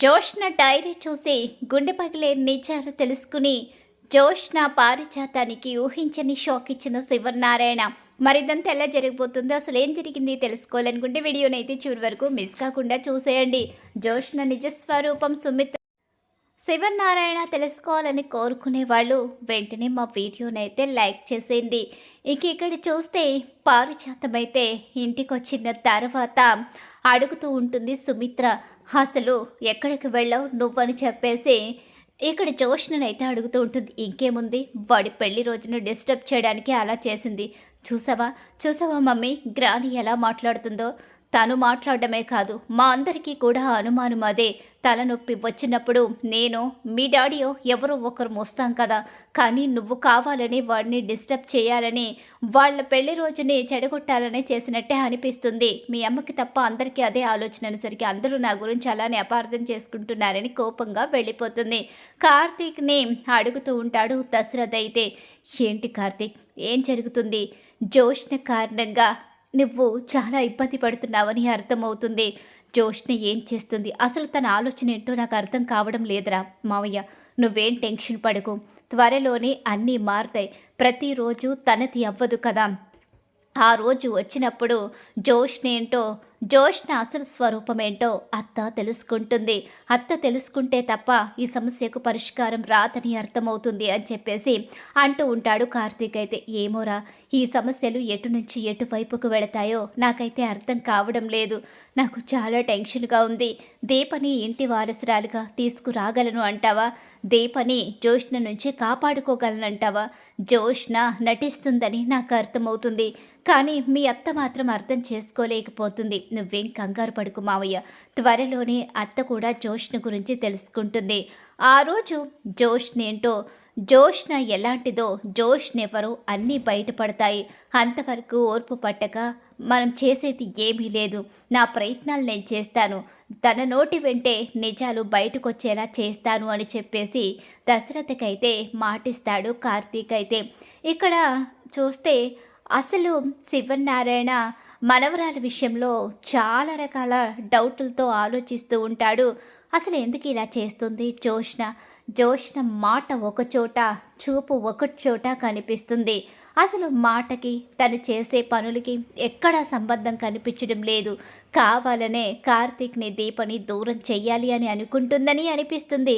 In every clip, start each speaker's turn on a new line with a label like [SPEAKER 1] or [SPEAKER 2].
[SPEAKER 1] Joshna dairy చూసి గుండె పగిలే నిజాలు తెలుసుకుని జోష్న పారిజాతానికి ఊహించని షాక్ ఇచ్చిన శివనారాయణ. మరిదంతా ఎలా జరిగిపోతుందో, అసలు ఏం జరిగింది తెలుసుకోవాలనుకుంటే వీడియోనైతే చివరి వరకు మిస్ కాకుండా చూసేయండి. జోష్న నిజస్వరూపం సుమిత్ శివనారాయణ తెలుసుకోవాలని కోరుకునే వాళ్ళు వెంటనే మా వీడియోనైతే లైక్ చేసేయండి. ఇక్కడ చూస్తే పారిజాతమైతే ఇంటికి వచ్చిన తర్వాత అడుగుతూ ఉంటుంది సుమిత్ర, అసలు ఎక్కడికి వెళ్ళావు నువ్వని చెప్పేసి ఇక్కడ జోష్ననైతే అడుగుతూ ఉంటుంది. ఇంకేముంది, వాడి పెళ్లి రోజున డిస్టర్బ్ చేయడానికి అలా చేసింది. చూసావా చూసావా మమ్మీ, గ్రాని ఎలా మాట్లాడుతుందో. తను మాట్లాడడమే కాదు, మా అందరికీ కూడా అనుమానం అదే. తలనొప్పి వచ్చినప్పుడు నేను మీ డాడీయో ఎవరో ఒకరు మోస్తాం కదా, కానీ నువ్వు కావాలని వాడిని డిస్టర్బ్ చేయాలని, వాళ్ళ పెళ్లి రోజుని చెడగొట్టాలని చేసినట్టే అనిపిస్తుంది. మీ అమ్మకి తప్ప అందరికీ అదే ఆలోచన అనేసరికి అందరూ నా గురించి అలానే అపార్థం చేసుకుంటున్నారని కోపంగా వెళ్ళిపోతుంది. కార్తీక్ని అడుగుతూ ఉంటాడు దశరథ్ అయితే. ఏంటి కార్తీక్, ఏం జరుగుతుంది? జోష్న కారణంగా నువ్వు చాలా ఇబ్బంది పడుతున్నావని అర్థమవుతుంది. జోష్ని ఏం చేస్తుంది, అసలు తన ఆలోచన ఏంటో నాకు అర్థం కావడం లేదురా మావయ్య. నువ్వేం టెన్షన్ పడకు, త్వరలోనే అన్నీ మారుతాయి. ప్రతిరోజు తనది అవ్వదు కదా. ఆ రోజు వచ్చినప్పుడు జోష్న అసలు స్వరూపం ఏంటో అత్త తెలుసుకుంటుంది. అత్త తెలుసుకుంటే తప్ప ఈ సమస్యకు పరిష్కారం రాదని అర్థమవుతుంది అని చెప్పేసి అంటూ ఉంటాడు కార్తీక్ అయితే. ఏమోరా, ఈ సమస్యలు ఎటు నుంచి ఎటువైపుకు వెళతాయో నాకైతే అర్థం కావడం లేదు. నాకు చాలా టెన్షన్గా ఉంది. దీపని ఇంటి వారసురాలుగా తీసుకురాగలను అంటావా? దీపని జోష్న నుంచి కాపాడుకోగలనంటావా? జోష్న నటిస్తుందని నాకు అర్థమవుతుంది, కానీ మీ అత్త మాత్రం అర్థం చేసుకోలేకపోతుంది. నువ్వేం కంగారు పడుకు మావయ్య, త్వరలోనే అత్త కూడా జోష్న గురించి తెలుసుకుంటుంది. ఆ రోజు జోష్నేంటో, జోష్న ఎలాంటిదో, జోష్నెవరో అన్నీ బయటపడతాయి. అంతవరకు ఓర్పు పట్టక మనం చేసేది ఏమీ లేదు. నా ప్రయత్నాలు నేను చేస్తాను, తన నోటి వెంటే నిజాలు బయటకొచ్చేలా చేస్తాను అని చెప్పేసి దశరథకైతే మాటిస్తాడు కార్తీక్ అయితే. ఇక్కడ చూస్తే అసలు శివనారాయణ మనవరాల విషయంలో చాలా రకాల డౌట్లతో ఆలోచిస్తూ ఉంటాడు. అసలు ఎందుకు ఇలా చేస్తుంది జోష్న మాట ఒకచోట, చూపు ఒక చోట కనిపిస్తుంది. అసలు మాటకి తను చేసే పనులకి ఎక్కడా సంబంధం కనిపించడం లేదు. కావాలనే కార్తీక్ని దీపని దూరం చెయ్యాలి అని అనుకుంటుందని అనిపిస్తుంది.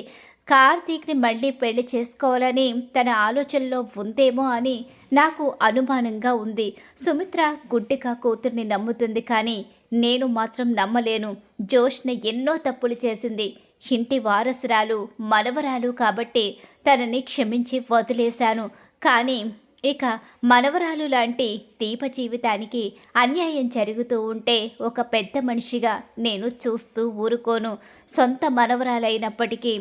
[SPEAKER 1] కార్తీక్ని మళ్ళీ పెళ్లి చేసుకోవాలని తన ఆలోచనలో ఉందేమో అని నాకు అనుమానంగా ఉంది. సుమిత్ర గుడ్డిగా కూతుర్ని నమ్ముతుంది, కానీ నేను మాత్రం నమ్మలేను. జోష్న ఎన్నో తప్పులు చేసింది. ఇంటి వారసురాలు, మనవరాలు కాబట్టి తనని క్షమించి వదిలేశాను. కానీ ఇక మనవరాలు లాంటి దీప జీవితానికి అన్యాయం జరుగుతూ ఉంటే ఒక పెద్ద మనిషిగా నేను చూస్తూ ఊరుకోను. సొంత మనవరాలైనప్పటికీ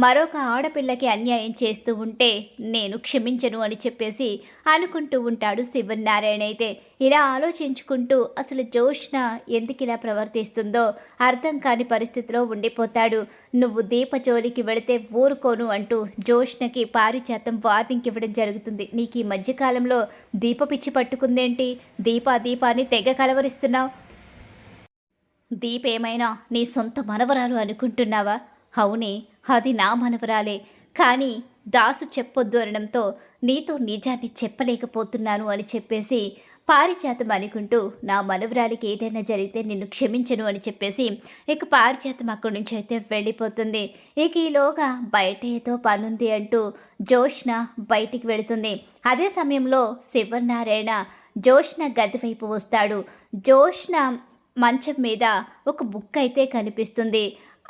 [SPEAKER 1] మరొక ఆడపిల్లకి అన్యాయం చేస్తూ ఉంటే నేను క్షమించను అని చెప్పేసి అనుకుంటూ ఉంటాడు శివనారాయణ అయితే. ఇలా ఆలోచించుకుంటూ అసలు జోష్న ఎందుకు ఇలా ప్రవర్తిస్తుందో అర్థం కాని పరిస్థితిలో ఉండిపోతాడు. నువ్వు దీప జోలికి వెళితే ఊరుకోను అంటూ జోష్నకి పారిజాతం వార్నింగ్ ఇవ్వడం జరుగుతుంది. నీకు ఈ మధ్యకాలంలో దీప పిచ్చి పట్టుకుందేంటి? దీపాని తెగ కలవరిస్తున్నావు. దీప ఏమైనా నీ సొంత మనవరాలు అనుకుంటున్నావా? అవునే, అది నా మనవరాలే, కానీ దాసు చెప్పొద్దు అనడంతో నీతో నిజాన్ని చెప్పలేకపోతున్నాను అని చెప్పేసి పారిజాతం అనుకుంటూ నా మనవరాలికి ఏదైనా జరిగితే నిన్ను క్షమించను అని చెప్పేసి ఇక పారిజాతం అక్కడి నుంచి అయితే వెళ్ళిపోతుంది. ఇక ఈలోగా బయట ఏదో పనుంది అంటూ జోష్న బయటికి వెళుతుంది. అదే సమయంలో శివనారాయణ జోష్న గది వైపు వస్తాడు. జోష్న మంచం మీద ఒక బుక్ అయితే కనిపిస్తుంది.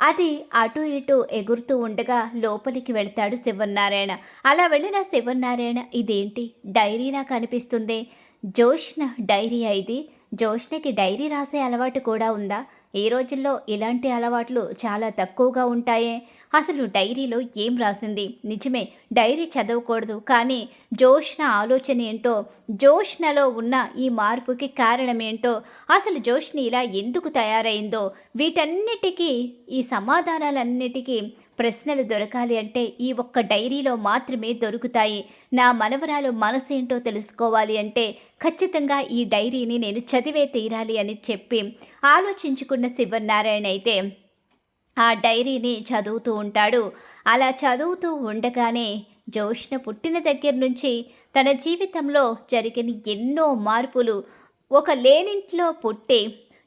[SPEAKER 1] అది అటు ఇటు ఎగురుతూ ఉండగా లోపలికి వెళ్తాడు శివనారాయణ. అలా వెళ్ళిన శివనారాయణ, ఇదేంటి డైరీలా కనిపిస్తుంది? జోష్న డైరీ ఇది. జోష్నకి డైరీ రాసే అలవాటు కూడా ఉందా? ఈ రోజుల్లో ఇలాంటి అలవాట్లు చాలా తక్కువగా ఉంటాయే. అసలు డైరీలో ఏం రాసింది? నిజమే, డైరీ చదవకూడదు, కానీ జోష్న ఆలోచన ఏంటో, జోష్నలో ఉన్న ఈ మార్పుకి కారణం ఏంటో, అసలు జోష్ని ఇలా ఎందుకు తయారైందో, వీటన్నిటికీ ఈ సమాధానాలన్నిటికీ ప్రశ్నలు దొరకాలి అంటే ఈ ఒక్క డైరీలో మాత్రమే దొరుకుతాయి. నా మనవరాలు మనసేంటో తెలుసుకోవాలి అంటే ఖచ్చితంగా ఈ డైరీని నేను చదివే తీరాలి అని చెప్పి ఆలోచించుకున్న శివనారాయణ అయితే ఆ డైరీని చదువుతూ ఉంటాడు. అలా చదువుతూ ఉండగానే జోష్న పుట్టిన దగ్గర నుంచి తన జీవితంలో జరిగిన ఎన్నో మార్పులు, ఒక లేనింట్లో పుట్టి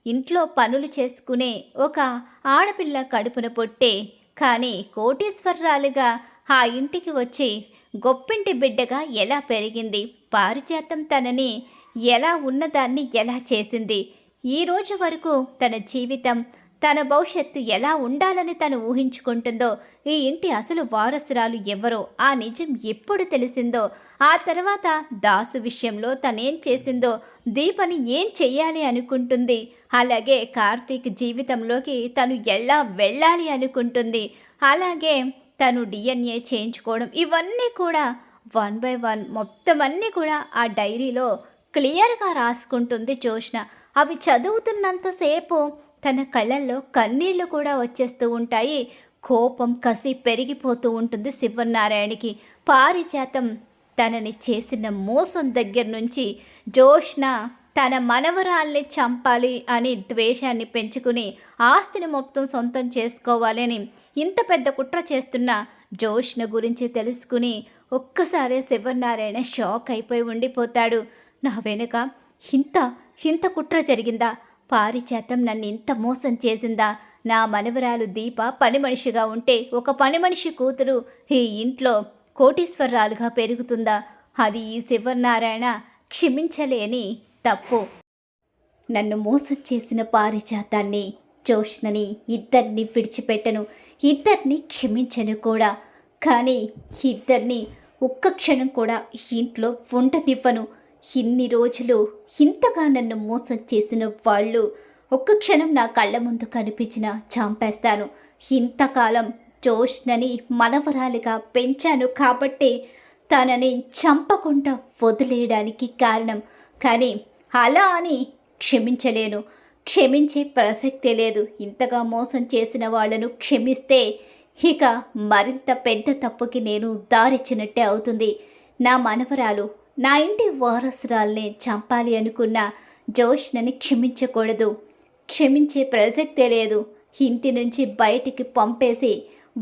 [SPEAKER 1] ఇంట్లో పనులు చేసుకునే ఒక ఆడపిల్ల కడుపున పుట్టే కానీ కోటీశ్వరరాలుగా ఆ ఇంటికి వచ్చి గొప్పింటి బిడ్డగా ఎలా పెరిగింది, పారిజాతం తనని ఎలా ఉన్నదాన్ని ఎలా చేసింది, ఈ రోజు వరకు తన జీవితం, తన భవిష్యత్తు ఎలా ఉండాలని తను ఊహించుకుంటుందో, ఈ ఇంటి అసలు వారసురాలు ఎవరో ఆ నిజం ఎప్పుడు తెలిసిందో, ఆ తర్వాత దాసు విషయంలో తనేం చేసిందో, దీపని ఏం చెయ్యాలి అనుకుంటుంది, అలాగే కార్తీక్ జీవితంలోకి తను ఎలా వెళ్ళాలి అనుకుంటుంది, అలాగే తను డిఎన్ఏ చేయించుకోవడం, ఇవన్నీ కూడా వన్ బై వన్ మొత్తం అన్నీ కూడా ఆ డైరీలో క్లియర్గా రాసుకుంటుంది జోష్న. అవి చదువుతున్నంతసేపు తన కళ్ళల్లో కన్నీళ్లు కూడా వచ్చేస్తూ ఉంటాయి. కోపం కసి పెరిగిపోతూ ఉంటుంది శివనారాయణకి. పారిజాతం తనని చేసిన మోసం దగ్గర నుంచి జోష్న తన మనవరాల్ని చంపాలి అని ద్వేషాన్ని పెంచుకుని ఆస్తిని మొత్తం సొంతం చేసుకోవాలని ఇంత పెద్ద కుట్ర చేస్తున్న జోష్న గురించి తెలుసుకుని ఒక్కసారే శివనారాయణ షాక్ అయిపోయి ఉండిపోతాడు. నా వెనుక ఇంత ఇంత కుట్ర జరిగిందా, పారిజాతం నన్ను ఇంత మోసం చేసిందా, నా మనవరాలు దీప పని మనిషిగా ఉంటే ఒక పని మనిషి కూతురు ఈ ఇంట్లో కోటీశ్వరరాలుగా పెరుగుతుందా, అది ఈ శివనారాయణ క్షమించలేని తప్పు. నన్ను మోసం చేసిన పారిజాతాన్ని, జోష్నని ఇద్దరిని విడిచిపెట్టను, ఇద్దరిని క్షమించను కూడా. కానీ ఇద్దరిని ఒక్క క్షణం కూడా ఇంట్లో ఉండనివ్వను. ఇన్ని రోజులు ఇంతగా నన్ను మోసం చేసిన వాళ్ళు ఒక్క క్షణం నా కళ్ళ ముందు కనిపించినా చంపేస్తాను. ఇంతకాలం జోష్నని మనవరాలిగా పెంచాను కాబట్టి తనని చంపకుండా వదిలేయడానికి కారణం. కానీ అలా అని క్షమించలేను, క్షమించే ప్రసక్తే లేదు. ఇంతగా మోసం చేసిన వాళ్లను క్షమిస్తే ఇక మరింత పెద్ద తప్పుకి నేను దారిచ్చినట్టే అవుతుంది. నా మనవరాలు, నా ఇంటి వారసురాల్ని చంపాలి అనుకున్న జోష్నని క్షమించకూడదు, క్షమించే ప్రసక్తే లేదు. ఇంటి నుంచి బయటికి పంపేసి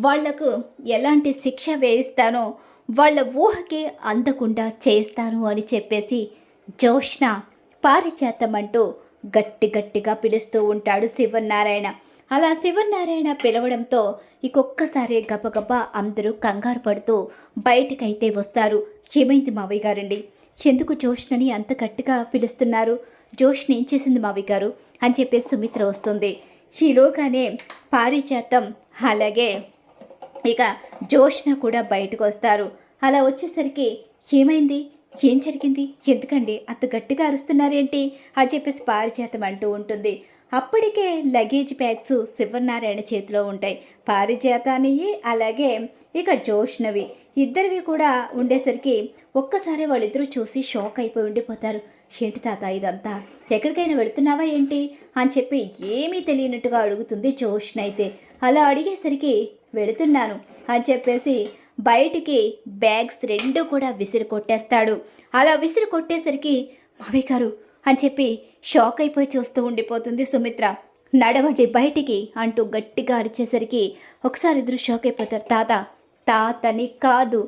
[SPEAKER 1] వాళ్లకు ఎలాంటి శిక్ష వేయిస్తానో వాళ్ళ ఊహకి అందకుండా చేస్తాను అని చెప్పేసి జోష్న పారిజాతం అంటూ గట్టి గట్టిగా పిలుస్తూ ఉంటాడు శివనారాయణ. అలా శివనారాయణ పిలవడంతో ఇంకొక్కసారి గబగబా అందరూ కంగారు పడుతూ బయటకైతే వస్తారు. ఏమైంది మావయ్య గారండి, ఎందుకు జోష్నని అంత గట్టిగా పిలుస్తున్నారు, జోష్ని ఏం చేసింది మావయ్య గారు అని చెప్పేసి సుమిత్ర వస్తుంది. ఈలోగానే పారిజాతం అలాగే ఇక జోష్న కూడా బయటకు వస్తారు. అలా వచ్చేసరికి ఏమైంది, ఏం జరిగింది, ఎందుకండి అంత గట్టిగా అరుస్తున్నారేంటి అని చెప్పేసి పారిజాతం అంటూ ఉంటుంది. అప్పటికే లగేజ్ బ్యాగ్స్ శివనారాయణ చేతిలో ఉంటాయి. పారిజాతానివి అలాగే ఇక జోష్నవి ఇద్దరివి కూడా ఉండేసరికి ఒక్కసారి వాళ్ళిద్దరూ చూసి షాక్ అయిపోయి ఉండిపోతారు. ఏంటి తాత ఇదంతా, ఎక్కడికైనా వెళుతున్నావా ఏంటి అని చెప్పి ఏమీ తెలియనట్టుగా అడుగుతుంది జోష్న. అయితే అలా అడిగేసరికి వెళుతున్నాను అని చెప్పేసి బయటికి బ్యాగ్స్ రెండు కూడా విసిరి కొట్టేస్తాడు. అలా విసిరి కొట్టేసరికి మావయ్య గారు అని చెప్పి షాక్ అయిపోయి చూస్తూ ఉండిపోతుంది సుమిత్ర. నడవండి బయటికి అంటూ గట్టిగా అరిచేసరికి ఒకసారి ఇద్దరు షాక్ అయిపోతారు. తాతని కాదు,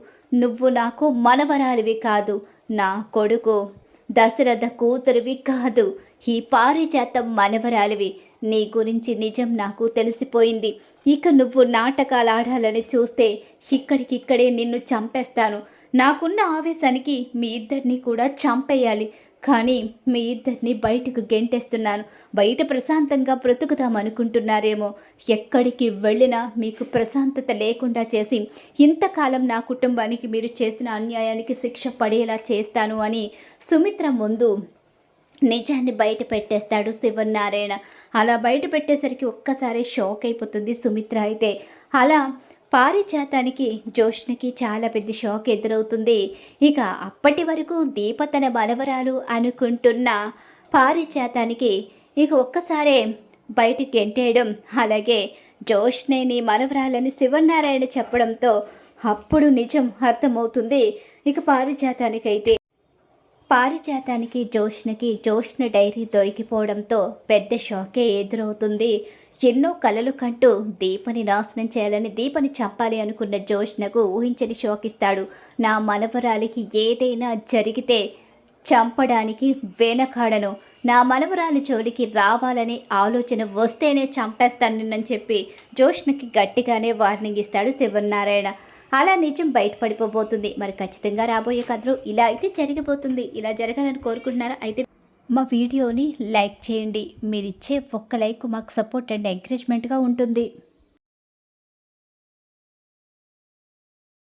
[SPEAKER 1] నువ్వు నాకు మనవరాలివి కాదు, నా కొడుకు దశరథ కూతురివి కాదు, ఈ పారిజాతం మనవరాలివి. నీ గురించి నిజం నాకు తెలిసిపోయింది. ఇక నువ్వు నాటకాలు ఆడాలని చూస్తే ఇక్కడికిక్కడే నిన్ను చంపేస్తాను. నాకున్న ఆవేశానికి మీ ఇద్దరిని కూడా చంపేయాలి, కానీ మీ ఇద్దరిని బయటకు గెంటేస్తున్నాను. బయట ప్రశాంతంగా బ్రతుకుదామనుకుంటున్నారేమో, ఎక్కడికి వెళ్ళినా మీకు ప్రశాంతత లేకుండా చేసి ఇంతకాలం నా కుటుంబానికి మీరు చేసిన అన్యాయానికి శిక్ష పడేలా చేస్తాను అని సుమిత్ర ముందు నిజాన్ని బయట పెట్టేస్తాడు శివనారాయణ. అలా బయట పెట్టేసరికి ఒక్కసారి షాక్ అయిపోతుంది సుమిత్ర. అయితే అలా పారిజాతానికి జోష్నకి చాలా పెద్ద షాక్ ఎదురవుతుంది. ఇక అప్పటి వరకు దీప తన మనవరాలు అనుకుంటున్న పారిజాతానికి ఇక ఒక్కసారే బయటికి గెంటేయడం, అలాగే జోష్నే నీ మనవరాలని శివనారాయణ చెప్పడంతో అప్పుడు నిజం అర్థమవుతుంది. ఇక పారిజాతానికి జోష్న డైరీ దొరికిపోవడంతో పెద్ద షాకే ఎదురవుతుంది. ఎన్నో కలలు కంటూ దీపని నాశనం చేయాలని దీపని చంపాలి అనుకున్న జోష్నకు ఊహించని షాక్ ఇస్తాడు. నా మనవరాలికి ఏదైనా జరిగితే చంపడానికి వెనకాడను, నా మనవరాలి జోలికి రావాలనే ఆలోచన వస్తేనే చంపేస్తాను నిన్నని చెప్పి జోష్నకి గట్టిగానే వార్నింగ్ ఇస్తాడు శివనారాయణ. అలా నిజం బయటపడిపోబోతుంది. మరి ఖచ్చితంగా రాబోయే కథలో ఇలా అయితే జరిగిపోతుంది. ఇలా జరగాలని కోరుకుంటున్నారా? అయితే మా వీడియోని లైక్ చేయండి. మీరిచ్చే ఒక్క లైక్ మాకు సపోర్ట్ అండ్ ఎంకరేజ్మెంట్గా ఉంటుంది.